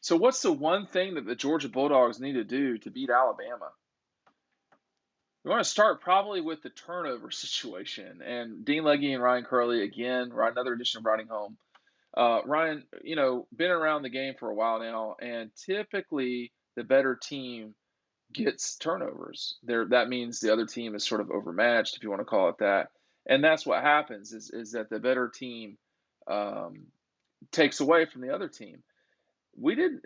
So what's the one thing that the Georgia Bulldogs need to do to beat Alabama? We want to start probably with the turnover situation. And Dean Legge and Ryan Curley, again, another edition of Riding Home. Ryan, been around the game for a while now, and typically the better team gets turnovers. That means the other team is sort of overmatched, if you want to call it that. And that's what happens is that the better team um, takes away from the other team. We didn't,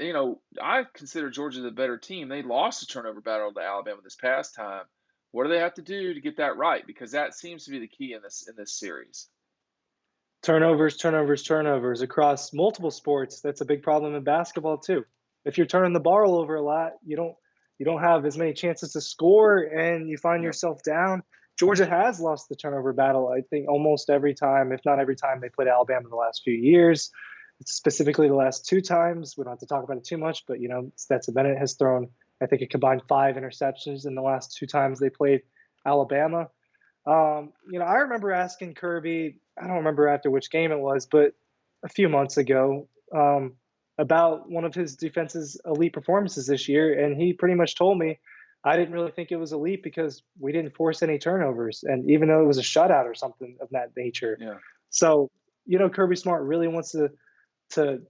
I consider Georgia the better team. They lost the turnover battle to Alabama this past time. What do they have to do to get that right? Because that seems to be the key in this series. Turnovers, turnovers, turnovers across multiple sports. That's a big problem in basketball too. If you're turning the ball over a lot, you don't have as many chances to score, and you find Yep. yourself down. Georgia has lost the turnover battle, I think, almost every time, if not every time they played Alabama in the last few years. Specifically, the last two times. We don't have to talk about it too much, but Stetson Bennett has thrown, I think, a combined 5 interceptions in the last two times they played Alabama. I remember asking Kirby, I don't remember after which game it was, but a few months ago, about one of his defense's elite performances this year. And he pretty much told me I didn't really think it was elite because we didn't force any turnovers. And even though it was a shutout or something of that nature. Yeah. So, Kirby Smart really wants to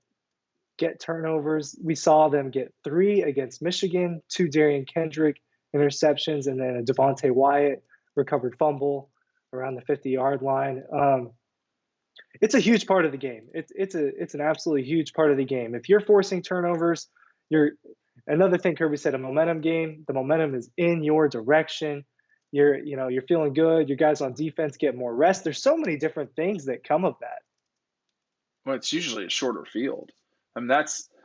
get turnovers. We saw them get 3 against Michigan, 2 Darian Kendrick interceptions, and then a Devontae Wyatt recovered fumble around the 50-yard line. It's a huge part of the game. It's an absolutely huge part of the game. If you're forcing turnovers, you're another thing Kirby said, a momentum game. The momentum is in your direction. You're feeling good. Your guys on defense get more rest. There's so many different things that come of that. Well, it's usually a shorter field. I mean,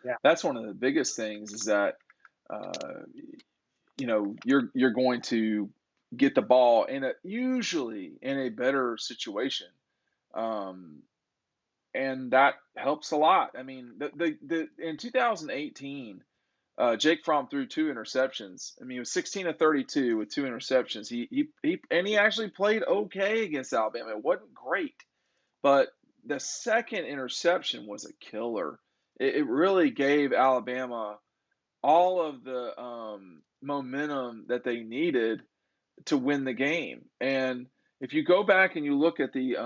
Yeah. that's one of the biggest things is that uh, you're going to get the ball usually in a better situation, um, and that helps a lot. I mean, the in 2018. Jake Fromm threw 2 interceptions. I mean, he was 16 of 32 with 2 interceptions. He actually played okay against Alabama. It wasn't great, but the second interception was a killer. It really gave Alabama all of the momentum that they needed to win the game. And if you go back and you look at the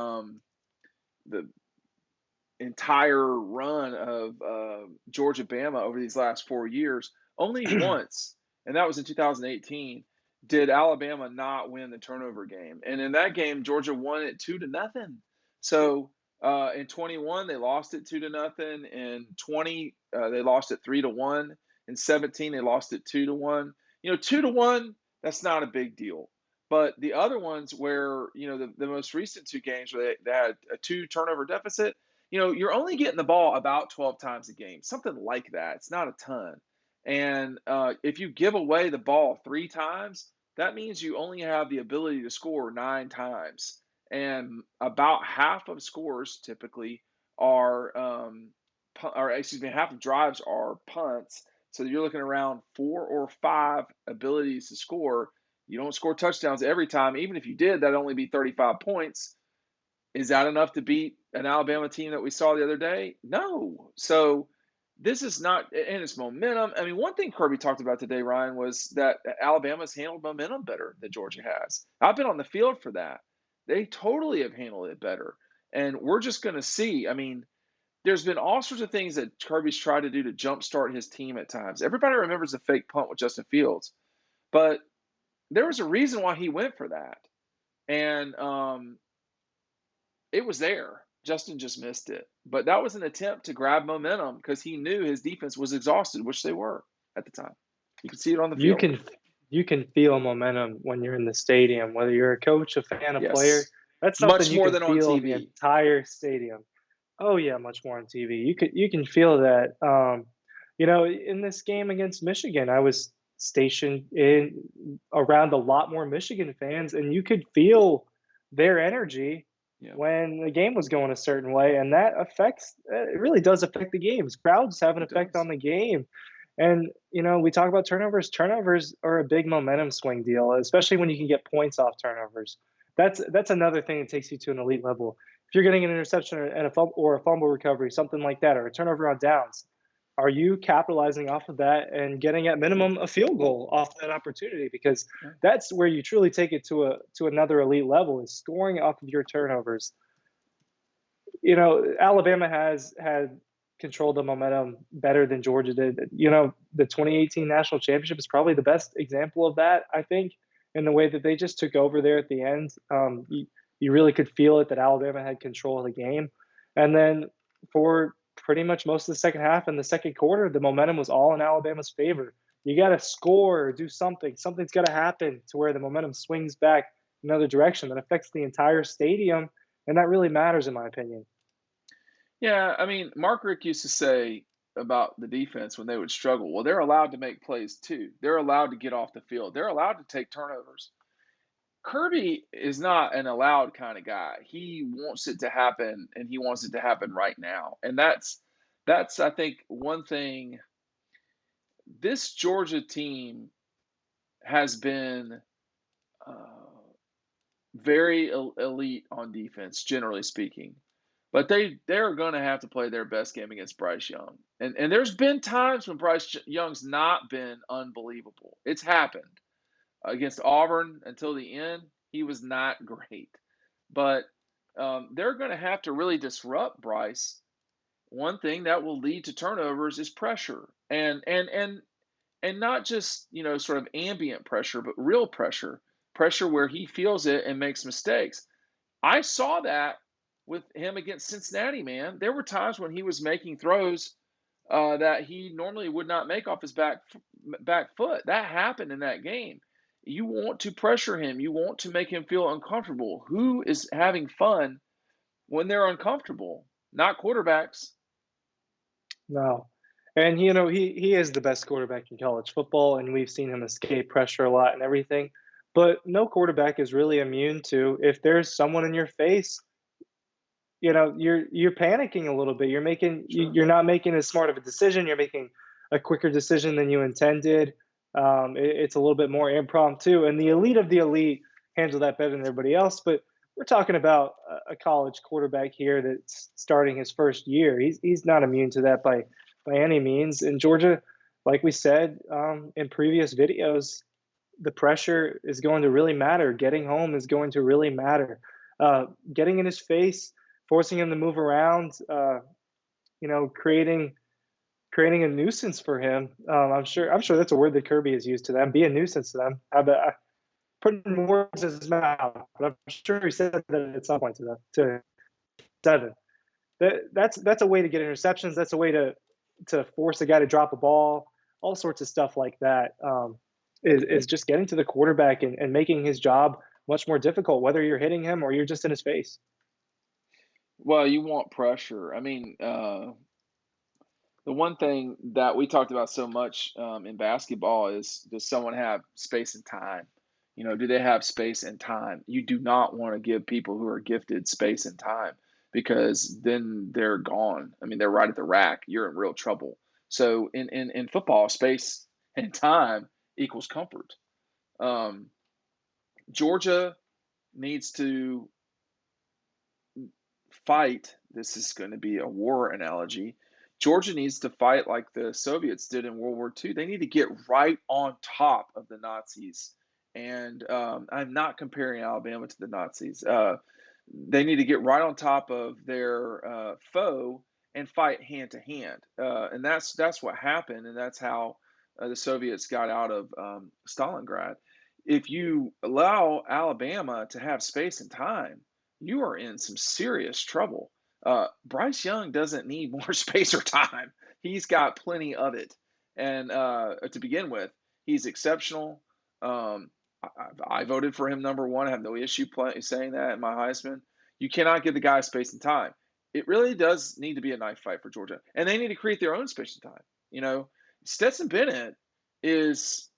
entire run of Georgia Bama over these last 4 years, only once, and that was in 2018, did Alabama not win the turnover game. And in that game, Georgia won it 2-0. So in 21, they lost it 2-0. In 20, they lost it 3-1. In 17, they lost it 2-1. 2-1, that's not a big deal. But the other ones where, the most recent two games where they had a 2 turnover deficit, you're only getting the ball about 12 times a game, something like that. It's not a ton. And if you give away the ball 3 times, that means you only have the ability to score 9 times. And about half of scores typically are, or excuse me, half of drives are punts. So you're looking around 4 or 5 abilities to score. You don't score touchdowns every time. Even if you did, that'd only be 35 points. Is that enough to beat an Alabama team that we saw the other day? No. So this is not, and it's momentum. I mean, one thing Kirby talked about today, Ryan, was that Alabama's handled momentum better than Georgia has. I've been on the field for that. They totally have handled it better. And we're just going to see. I mean, there's been all sorts of things that Kirby's tried to do to jumpstart his team at times. Everybody remembers the fake punt with Justin Fields, but there was a reason why he went for that. And it was there. Justin just missed it. But that was an attempt to grab momentum because he knew his defense was exhausted, which they were at the time. You could see it on the You field. can you can feel momentum when you're in the stadium, whether you're a coach, a fan, a player. Yes. That's something Much you more can than on feel in the TV. entire stadium. Oh yeah, much more on TV. You can feel that. In this game against Michigan, I was stationed in around a lot more Michigan fans, and you could feel their energy Yeah. when the game was going a certain way, and that affects. It really does affect the games. Crowds have an It effect on does. the game, and we talk about turnovers. Turnovers are a big momentum swing deal, especially when you can get points off turnovers. That's another thing that takes you to an elite level. If you're getting an interception and a fumble recovery, something like that, or a turnover on downs, are you capitalizing off of that and getting at minimum a field goal off that opportunity? Because Yeah. that's where you truly take it to another elite level is scoring off of your turnovers. Alabama has had controlled the momentum better than Georgia did. The 2018 national championship is probably the best example of that, I think, in the way that they just took over there at the end. You really could feel it that Alabama had control of the game. And then for pretty much most of the second half and the second quarter, the momentum was all in Alabama's favor. You got to score, do something. Something's got to happen to where the momentum swings back another direction that affects the entire stadium, and that really matters in my opinion. Yeah, I mean, Mark Rick used to say about the defense when they would struggle, well, they're allowed to make plays too. They're allowed to get off the field. They're allowed to take turnovers. Kirby is not an allowed kind of guy. He wants it to happen and he wants it to happen right now. And that's I think one thing this Georgia team has been uh, very elite on defense, generally speaking. But they're going to have to play their best game against Bryce Young. And there's been times when Bryce Young's not been unbelievable. It's happened. Against Auburn until the end, he was not great. But they're going to have to really disrupt Bryce. One thing that will lead to turnovers is pressure. And not just, sort of ambient pressure, but real pressure. Pressure where he feels it and makes mistakes. I saw that with him against Cincinnati, man. There were times when he was making throws that he normally would not make off his back foot. That happened in that game. You want to pressure him. You want to make him feel uncomfortable. Who is having fun when they're uncomfortable? Not quarterbacks. No. And he is the best quarterback in college football, and we've seen him escape pressure a lot and everything. But no quarterback is really immune to if there's someone in your face, you're panicking a little bit. Sure. You're not making as smart of a decision. You're making a quicker decision than you intended. It's a little bit more impromptu, and the elite of the elite handle that better than everybody else. But we're talking about a college quarterback here that's starting his first year. He's not immune to that by any means. In Georgia, like we said in previous videos, the pressure is going to really matter. Getting home is going to really matter. Getting in his face, forcing him to move around, creating a nuisance for him. I'm sure that's a word that Kirby has used to them. Be a nuisance to them. Putting words in his mouth, but I'm sure he said that at some point to them to seven. That's a way to get interceptions. That's a way to force a guy to drop a ball. All sorts of stuff like that is just getting to the quarterback and making his job much more difficult, whether you're hitting him or you're just in his face. Well, you want pressure. I mean, the one thing that we talked about so much in basketball is does someone have space and time? Do they have space and time? You do not want to give people who are gifted space and time because then they're gone. I mean, they're right at the rack. You're in real trouble. So in football, space and time equals comfort. Um, Georgia needs to fight. This is going to be a war analogy. Georgia needs to fight like the Soviets did in World War II. They need to get right on top of the Nazis. And I'm not comparing Alabama to the Nazis. They need to get right on top of their foe and fight hand to hand. And that's what happened, and that's how the Soviets got out of Stalingrad. If you allow Alabama to have space and time, you are in some serious trouble. Bryce Young doesn't need more space or time. He's got plenty of it. And to begin with, he's exceptional. I voted for him number one. I have no issue saying that in my Heisman. You cannot give the guy space and time. It really does need to be a knife fight for Georgia. And they need to create their own space and time. Stetson Bennett is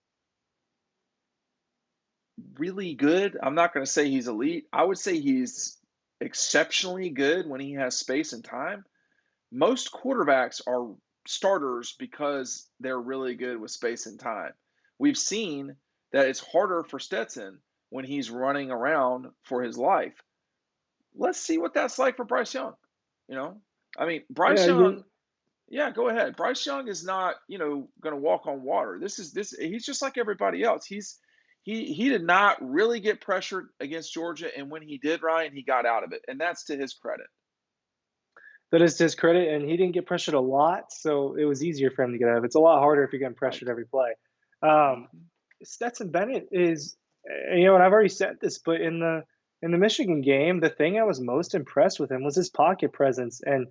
really good. I'm not going to say he's elite. I would say he's exceptionally good when he has space and time. Most quarterbacks are starters because they're really good with space and time. We've seen that it's harder for Stetson when he's running around for his life. Let's see what that's like for Bryce Young. You know, I mean, Yeah, Bryce Young Yeah, go ahead. Bryce Young is not, going to walk on water. This he's just like everybody else. He did not really get pressured against Georgia, and when he did, Ryan, he got out of it, and that's to his credit. That is to his credit, and he didn't get pressured a lot, so it was easier for him to get out of it. It's a lot harder if you're getting Right. pressured every play. Um, Hmm. Stetson Bennett is, and I've already said this, but in the Michigan game, the thing I was most impressed with him was his pocket presence and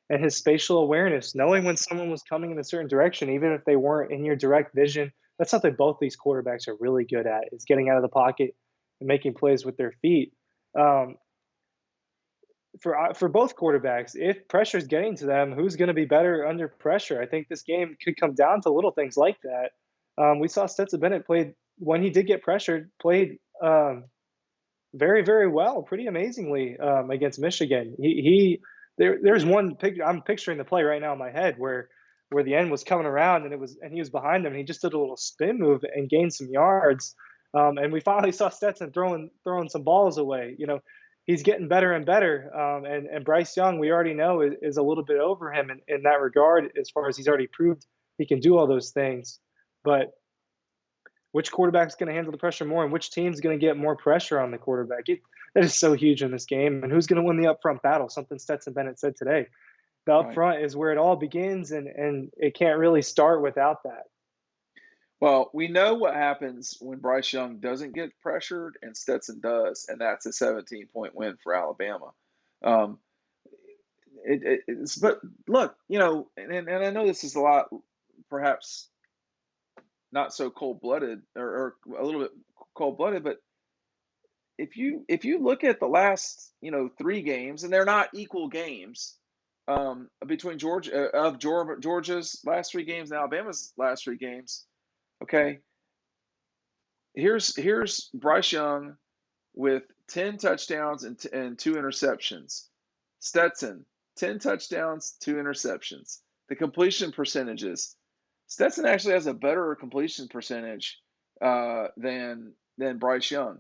his spatial awareness, knowing when someone was coming in a certain direction, even if they weren't in your direct vision. That's something both these quarterbacks are really good at, is getting out of the pocket and making plays with their feet. Um, for both quarterbacks, if pressure's getting to them, who's going to be better under pressure? I think this game could come down to little things like that. We saw Stetson Bennett played when he did get pressured, played very very well, pretty amazingly against Michigan. There's one picture I'm picturing the play right now in my head where the end was coming around and he was behind him and he just did a little spin move and gained some yards. And we finally saw Stetson throwing some balls away. He's getting better and better. And Bryce Young, we already know, is a little bit over him in that regard, as far as he's already proved he can do all those things. But which quarterback's going to handle the pressure more and which team's going to get more pressure on the quarterback? That is so huge in this game. And who's going to win the upfront battle? Something Stetson Bennett said today. The Right. upfront is where it all begins, and it can't really start without that. Well, we know what happens when Bryce Young doesn't get pressured and Stetson does, and that's a 17-point win for Alabama. Um, but look, and I know this is a lot, perhaps not so cold blooded or a little bit cold blooded, but if you look at the last three games, and they're not equal games, between Georgia's last three games and Alabama's last three games. Okay, here's Bryce Young with 10 touchdowns and two interceptions. Stetson, 10 touchdowns, two interceptions. The completion percentages. Stetson actually has a better completion percentage than Bryce Young.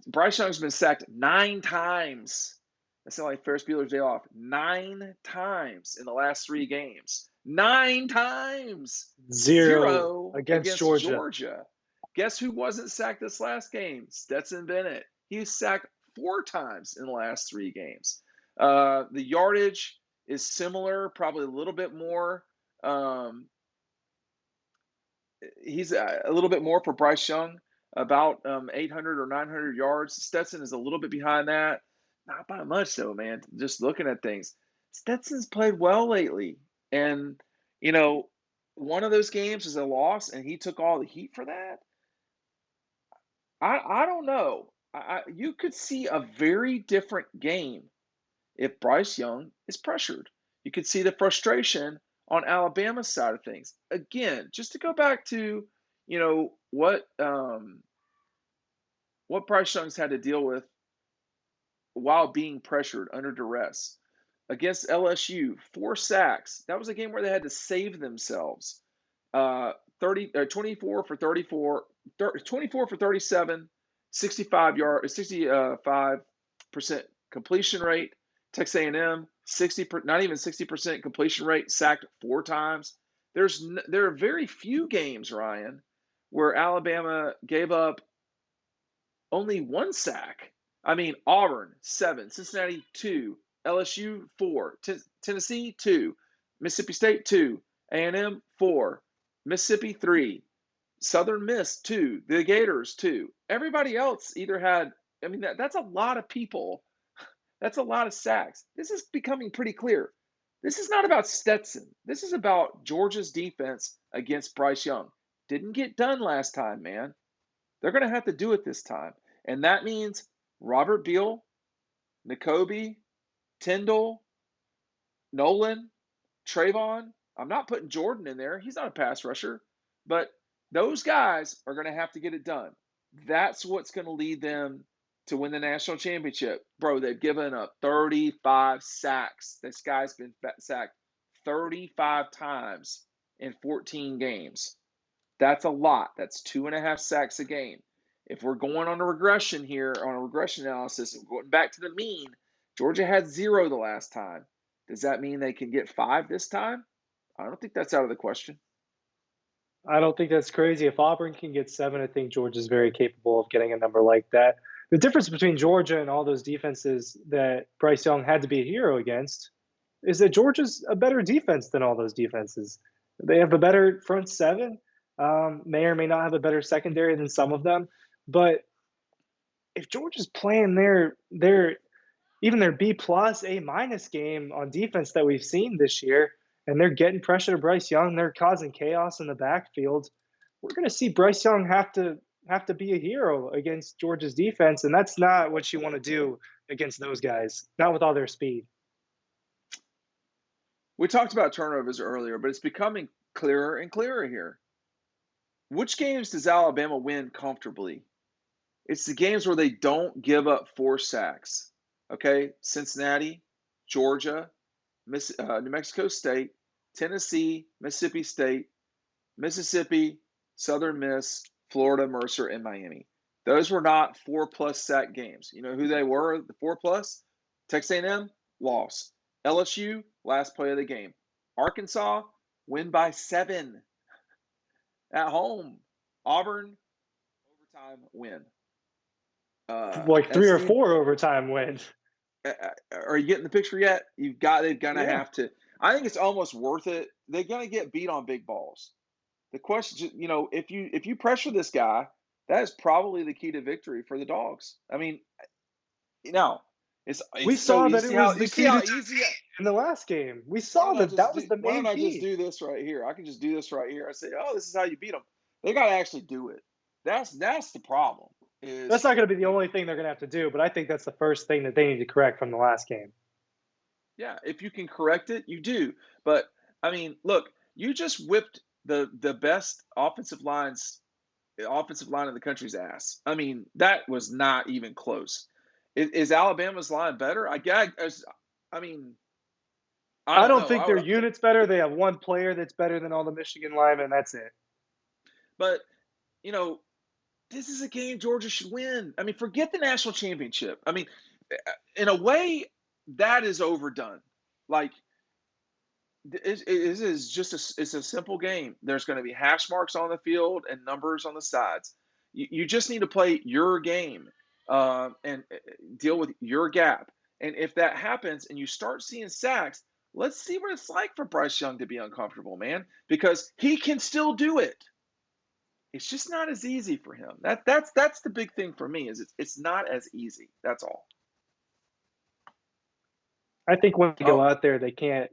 Bryce Young's been sacked 9 times. That's not like Ferris Bueller's Day Off. 9 times in the last three games. 9 times. Zero Zero against against Georgia. Georgia. Guess who wasn't sacked this last game? Stetson Bennett. He was sacked 4 times in the last three games. The yardage is similar, probably a little bit more. Um, he's a little bit more for Bryce Young, about 800 or 900 yards. Stetson is a little bit behind that. Not by much, though, man. Just looking at things. Stetson's played well lately. And, you know, one of those games is a loss, and he took all the heat for that. I don't know. You could see a very different game if Bryce Young is pressured. You could see the frustration on Alabama's side of things. Again, just to go back to, what Bryce Young's had to deal with while being pressured under duress. Against LSU, 4 sacks. That was a game where they had to save themselves. 24 for 34, 24 for 37, 65% completion rate. Texas A&M 60, not even 60% completion rate, sacked 4 times. There are very few games, Ryan, where Alabama gave up only 1 sack. I mean, Auburn 7, Cincinnati 2, LSU 4, Tennessee 2, Mississippi State 2, A&M 4, Mississippi 3, Southern Miss 2, the Gators 2. Everybody else either had. I mean, that's a lot of people. That's a lot of sacks. This is becoming pretty clear. This is not about Stetson. This is about Georgia's defense against Bryce Young. Didn't get done last time, man. They're going to have to do it this time. And that means Robert Beal, N'Kobe, Tyndall, Nolan, Trayvon. I'm not putting Jordan in there. He's not a pass rusher. But those guys are going to have to get it done. That's what's going to lead them to win the national championship. Bro, they've given up 35 sacks. This guy's been sacked 35 times in 14 games. That's a lot. That's 2.5 sacks a game. If we're going on a regression here, on a regression analysis, going back to the mean, Georgia had 0 the last time. Does that mean they can get 5 this time? I don't think that's out of the question. I don't think that's crazy. If Auburn can get 7, I think Georgia's very capable of getting a number like that. The difference between Georgia and all those defenses that Bryce Young had to be a hero against is that Georgia's a better defense than all those defenses. They have a better front seven, may or may not have a better secondary than some of them. But if Georgia's playing their even their B plus A minus game on defense that we've seen this year, and they're getting pressure to Bryce Young, they're causing chaos in the backfield. We're going to see Bryce Young have to be a hero against Georgia's defense, and that's not what you want to do against those guys. Not with all their speed. We talked about turnovers earlier, but it's becoming clearer and clearer here. Which games does Alabama win comfortably? It's the games where they don't give up 4 sacks. Okay, Cincinnati, Georgia, New Mexico State, Tennessee, Mississippi State, Mississippi, Southern Miss, Florida, Mercer, and Miami. Those were not 4+ sack games. You know who they were? The 4+? Texas A&M, loss. LSU, last play of the game. Arkansas, win by 7 at home. Auburn, overtime win. Like 3 or SC, 4 overtime wins. are you getting the picture yet? They're gonna Yeah. have to. I think it's almost worth it. They're gonna get beat on big balls. The question, if you pressure this guy, that is probably the key to victory for the Dogs. I mean, it's We so saw that it was you the see key to how defeat easy. in the last game. We Why saw don't I that just that was do? the Why main don't I just key. do this right here? I can just do this right here. I say, oh, this is how you beat them. They got to actually do it. That's the problem. That's not going to be the only thing they're going to have to do, but I think that's the first thing that they need to correct from the last game. Yeah, if you can correct it, you do. But I mean, look, you just whipped the best offensive line in the country's ass. I mean, that was not even close. Is Alabama's line better? I mean, I I don't don't know. think their unit's better. They have one player that's better than all the Michigan linemen. That's it. But you know, this is a game Georgia should win. I mean, forget the national championship. I mean, in a way, that is overdone. Like, it is just it's a simple game. There's going to be hash marks on the field and numbers on the sides. You just need to play your game and deal with your gap. And if that happens and you start seeing sacks, let's see what it's like for Bryce Young to be uncomfortable, man, because he can still do it. It's just not as easy for him. That's the big thing for me is it's not as easy. That's all. I think when they go Oh, out there, they can't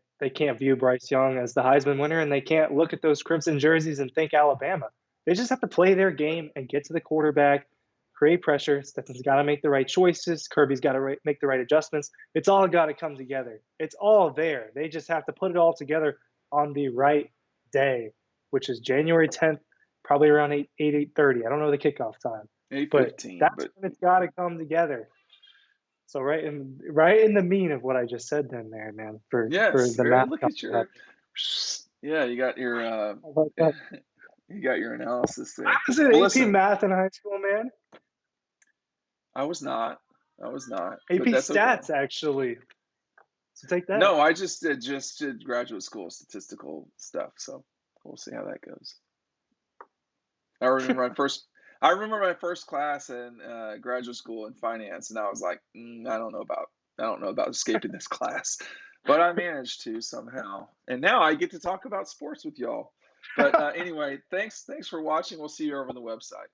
view Bryce Young as the Heisman winner, and they can't look at those crimson jerseys and think Alabama. They just have to play their game and get to the quarterback, create pressure. Stetson's got to make the right choices. Kirby's got to make the right adjustments. It's all got to come together. It's all there. They just have to put it all together on the right day, which is January 10th, probably around 8:30. I don't know the kickoff time, but 8:15, that's but when it's got to come together. So right in the mean of what I just said then there, man, for yes, the math look at coming your up. yeah, you got your How about that? you got your analysis I there. was in Well, AP listen, math in high school, man. I was not. I was not, but AP that's okay. stats, actually. So take that. No, I just did graduate school statistical stuff, so we'll see how that goes. I remember my first I remember my first class in graduate school in finance, and I was like, I don't know about escaping this class, but I managed to somehow, and now I get to talk about sports with y'all. But anyway, thanks for watching. We'll see you over on the website.